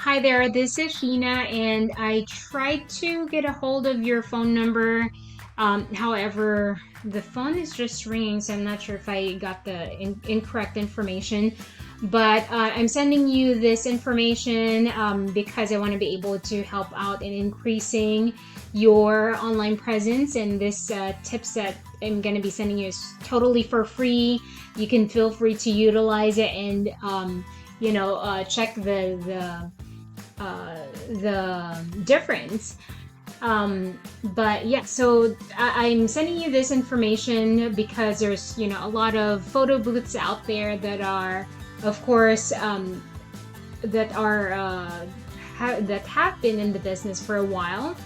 Hi there, this is Sheena, and I tried to get a hold of your phone number. However, the phone is just ringing, so I'm not sure if I got the incorrect information. But I'm sending you this information because I want to be able to help out in increasing your online presence. And this tips that I'm going to be sending you is totally for free. You can feel free to utilize it and check the difference. But yeah, so I'm sending you this information because there's a lot of photo booths out there that are, of course, that have been in the business for a while,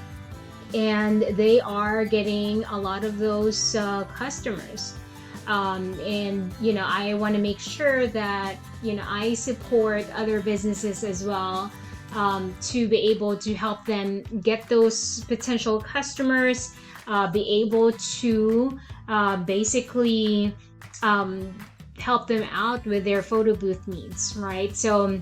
and they are getting a lot of those customers. And I want to make sure that I support other businesses as well, to be able to help them get those potential customers, be able to basically help them out with their photo booth needs, right? So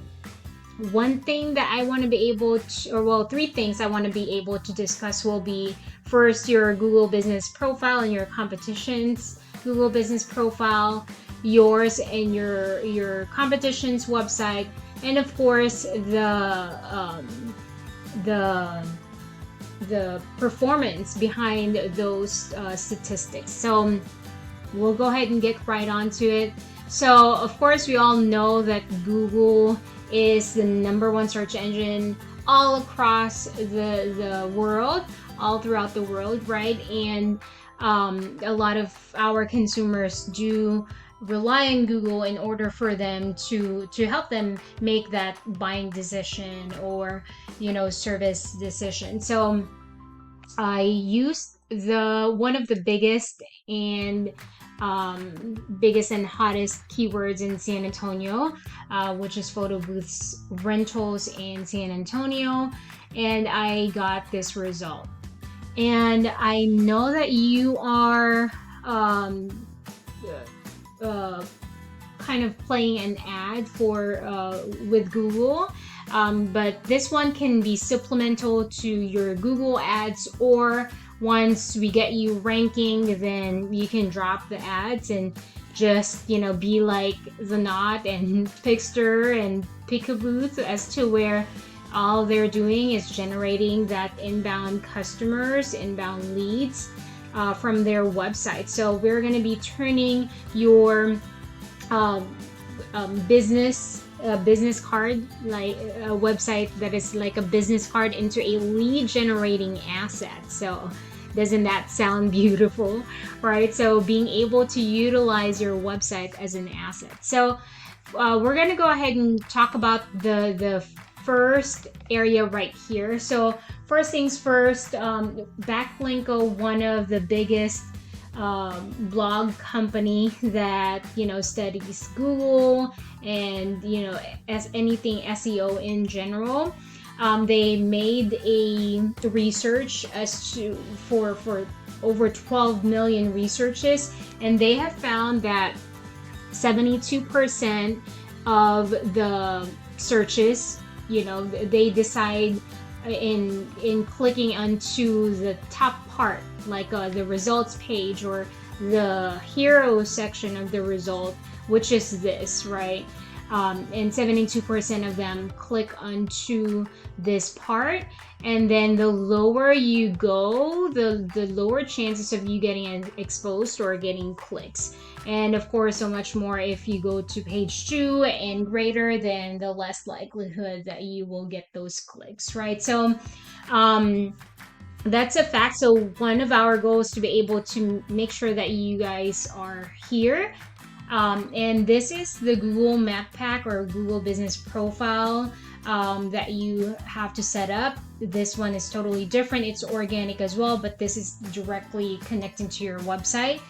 one thing that I want to be able to, or well, three things I want to be able to discuss will be, first, your Google business profile and your competition's Google business profile, yours and your competition's website, and of course the performance behind those statistics. So we'll go ahead and get right onto it. So of course we all know that Google is the #1 search engine all across the world, all throughout the world, right? And a lot of our consumers do rely on Google in order for them to help them make that buying decision or service decision. So I used one of the biggest and hottest keywords in San Antonio, which is photo booths rentals in San Antonio, and I got this result. And I know that you are kind of playing an ad for with Google, but this one can be supplemental to your Google ads, or once we get you ranking, then you can drop the ads and just be like the Knot and Pixter and Pick-a-Booth, as to where all they're doing is generating that inbound customers, inbound leads from their website. So we're going to be turning your business card, like a website that is like a business card, into a lead generating asset. So doesn't that sound beautiful, right? So being able to utilize your website as an asset. So we're going to go ahead and talk about the first area right here. So first things first, Backlinko, one of the biggest blog company that studies Google and as anything SEO in general. They made a research as to for over 12 million researches, and they have found that 72% of the searches, they decide in clicking onto the top part, like the results page or the hero section of the result, which is this, right? And 72% of them click onto this part, and then the lower you go, the lower chances of you getting exposed or getting clicks. And of course, so much more if you go to page 2 and greater, then the less likelihood that you will get those clicks, right? So that's a fact. So one of our goals is to be able to make sure that you guys are here. And this is the Google Map Pack or Google Business Profile that you have to set up. This one is totally different. It's organic as well, but this is directly connecting to your website.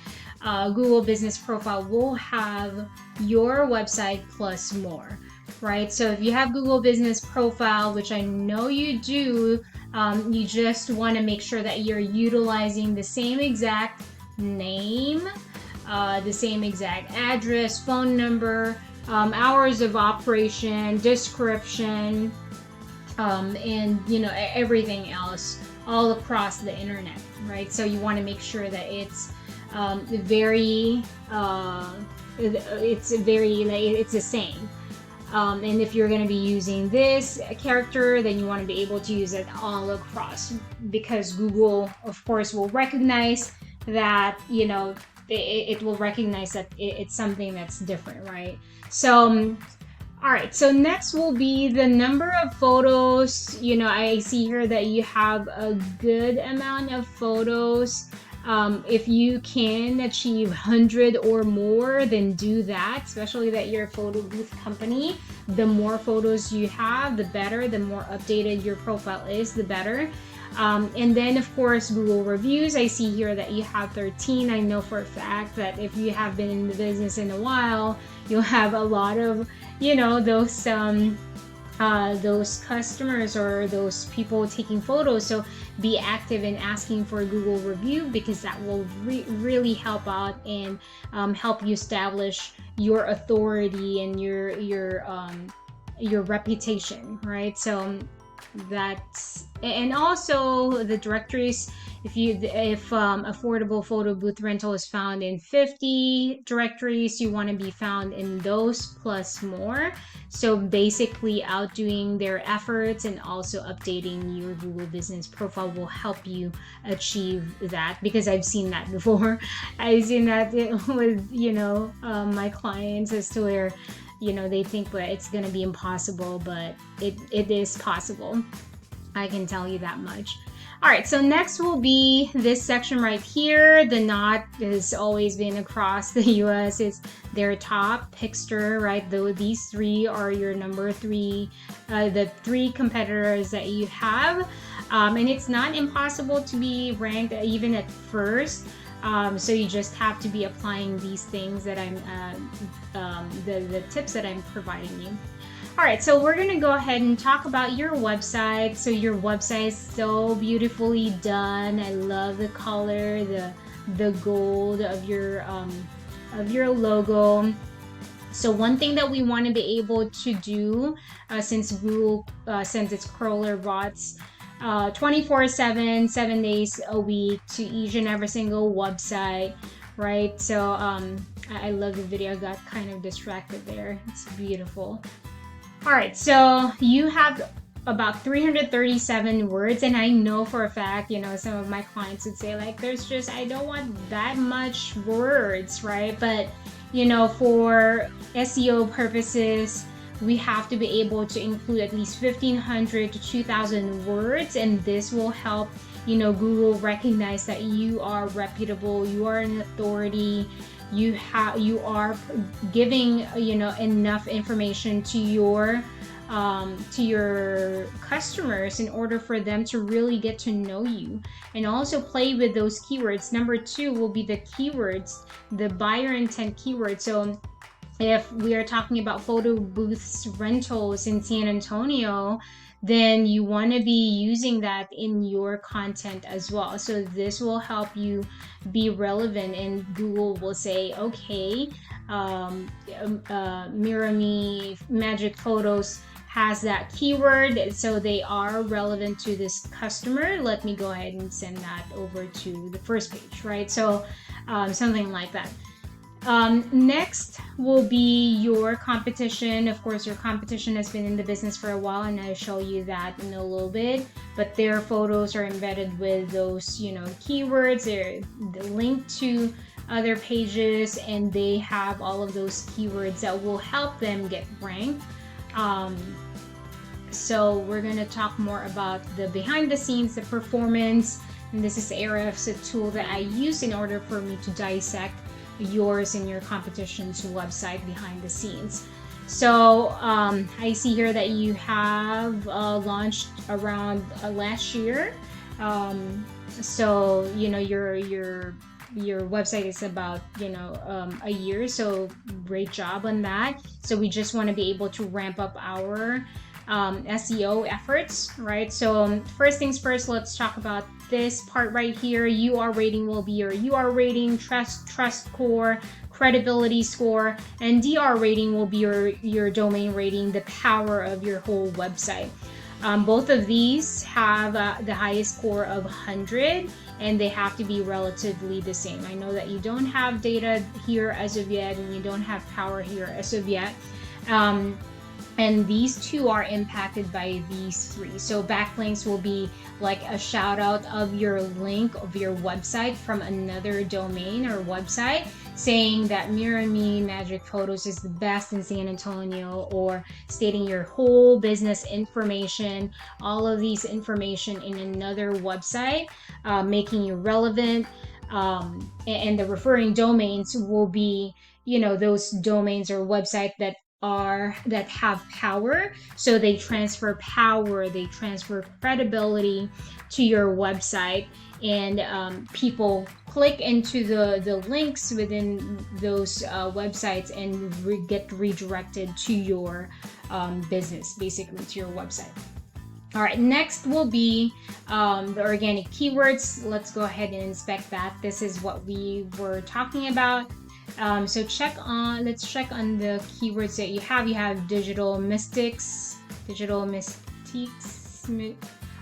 Google Business Profile will have your website plus more, right? So if you have Google Business Profile, which I know you do, you just want to make sure that you're utilizing the same exact name, the same exact address, phone number, hours of operation, description, and you know, everything else all across the internet, right? So you want to make sure that it's very it's the same. And if you're going to be using this character, then you want to be able to use it all across, because Google, of course, will recognize that, you know, it will recognize that it's something that's different, right? So, all right, so next will be the number of photos. You know, I see here that you have a good amount of photos. If you can achieve 100 or more, then do that, especially that you're a photo booth company. The more photos you have, the better. The more updated your profile is, the better. And then, of course, Google reviews. I see here that you have 13. I know for a fact that if you have been in the business in a while, you'll have a lot of, you know, those customers or those people taking photos. So be active in asking for a Google review, because that will really help out and help you establish your authority and your reputation, right? So that's, and also the directories. If affordable photo booth rental is found in 50 directories, you want to be found in those plus more. So basically outdoing their efforts and also updating your Google business profile will help you achieve that, because I've seen that before. I've seen that with, you know, my clients, as to where, you know, they think that it's going to be impossible, but it is possible. I can tell you that much. All right, so next will be this section right here. The knot has always been across the US. It's their top pickster, right? Though these three are your number three, the three competitors that you have. And it's not impossible to be ranked even at first. So you just have to be applying these things that I'm, the tips that I'm providing you. All right, so we're gonna go ahead and talk about your website. So your website is so beautifully done. I love the color, the gold of your logo. So one thing that we want to be able to do, since Google sends its crawler bots 24/7, 7 days a week to each and every single website, right? So I love the video. I got kind of distracted there. It's beautiful. All right, so you have about 337 words, and I know for a fact, you know, some of my clients would say like, I don't want that much words, right? But, you know, for SEO purposes, we have to be able to include at least 1,500 to 2,000 words, and this will help, you know, Google recognize that you are reputable, you are an authority, you are giving, you know, enough information to your customers in order for them to really get to know you, and also play with those keywords. Number 2 will be the keywords, the buyer intent keywords. So if we are talking about photo booths rentals in San Antonio, then you want to be using that in your content as well. So this will help you be relevant, and Google will say, okay, Mira Me Magic Photos has that keyword, so they are relevant to this customer. Let me go ahead and send that over to the first page, right? So something like that. Next will be your competition. Of course, your competition has been in the business for a while, and I'll show you that in a little bit, but their photos are embedded with those, you know, keywords. They're linked to other pages, and they have all of those keywords that will help them get ranked. So we're going to talk more about the behind the scenes, the performance, and this is Ahrefs, a tool that I use in order for me to dissect yours and your competition's website behind the scenes. So I see here that you have launched around last year. So, you know, your website is about, you know, a year, so great job on that. So we just want to be able to ramp up our SEO efforts, right? So first things first, let's talk about this part right here. UR rating will be your UR rating, trust score, credibility score, and DR rating will be your domain rating, the power of your whole website. Both of these have the highest score of 100, and they have to be relatively the same. I know that you don't have data here as of yet, and you don't have power here as of yet. And these two are impacted by these three. So backlinks will be like a shout out of your link of your website from another domain or website saying that Mira Me Magic Photos is the best in San Antonio, or stating your whole business information, all of these information in another website, making you relevant. And the referring domains will be, those domains or websites that have power, so they transfer power, they transfer credibility to your website, and people click into the links within those websites and get redirected to your business, basically to your website. All right, next will be the organic keywords. Let's go ahead and inspect that. This is what we were talking about. So let's check on the keywords that you have. You have digital mystics.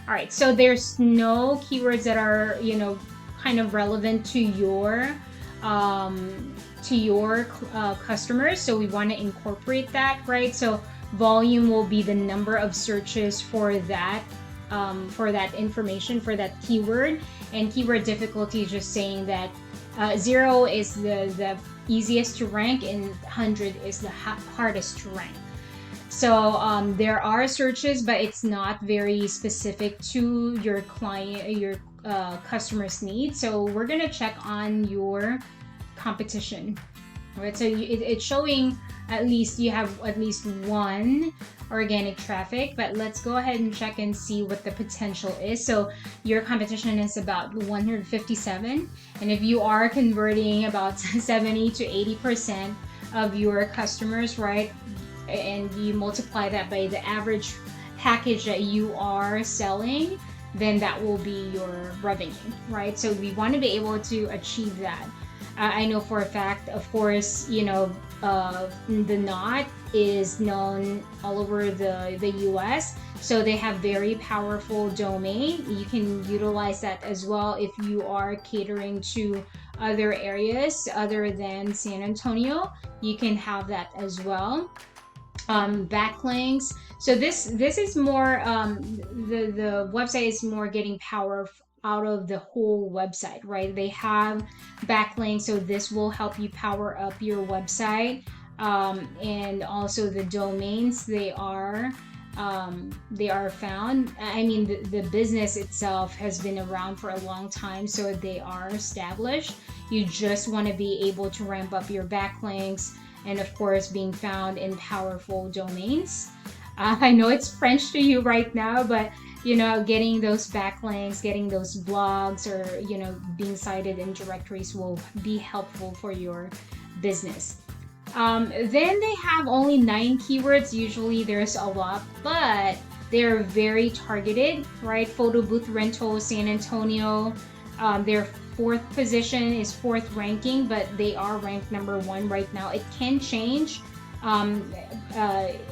All right, so there's no keywords that are, kind of relevant to your customers. So we want to incorporate that, right? So volume will be the number of searches for that information, for that keyword, and keyword difficulty is just saying that 0 is the easiest to rank and 100 is the hardest to rank. So there are searches, but it's not very specific to your customer's needs. So we're gonna check on your competition, right? So it's showing at least you have at least one organic traffic, but let's go ahead and check and see what the potential is. So your competition is about 157, and if you are converting about 70 to 80% of your customers, right, and you multiply that by the average package that you are selling, then that will be your revenue, right? So we want to be able to achieve that. I know for a fact, of course, the knot is known all over the US, so they have very powerful domain. You can utilize that as well if you are catering to other areas other than San Antonio. You can have that as well. Backlinks. So this is more the website is more getting power out of the whole website, right? They have backlinks, so this will help you power up your website. And also the domains, they are found. I mean, the business itself has been around for a long time, so they are established. You just want to be able to ramp up your backlinks, and of course being found in powerful domains. I know it's French to you right now, but getting those backlinks, getting those blogs, or being cited in directories will be helpful for your business. Then they have only 9 keywords. Usually there's a lot, but they're very targeted, right? Photo booth rental, San Antonio. Their 4th position is 4th ranking, but they are ranked number 1 right now. It can change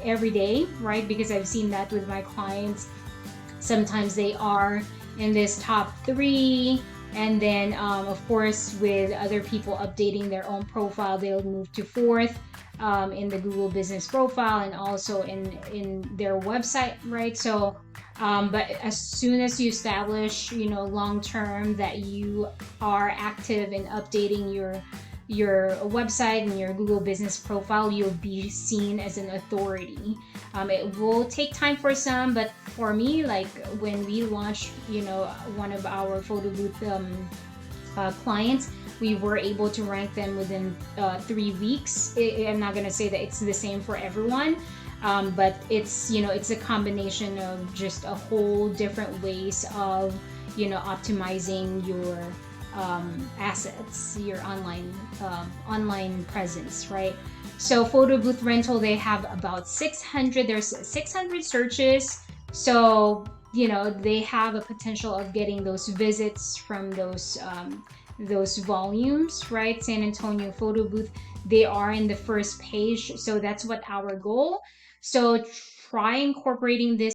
every day, right? Because I've seen that with my clients. Sometimes they are in this top 3, and then of course with other people updating their own profile, they'll move to 4th in the Google business profile, and also in their website, right? So but as soon as you establish long term that you are active in updating your website and your Google business profile, you'll be seen as an authority. It will take time for some, but for me, like when we launched one of our photo booth clients, we were able to rank them within 3 weeks. I'm not gonna say that it's the same for everyone, but it's it's a combination of just a whole different ways of optimizing your assets, your online presence, right? So photo booth rental, they have about 600. There's 600 searches, so they have a potential of getting those visits from those volumes, right? San Antonio photo booth, they are in the first page, so that's what our goal. So try incorporating this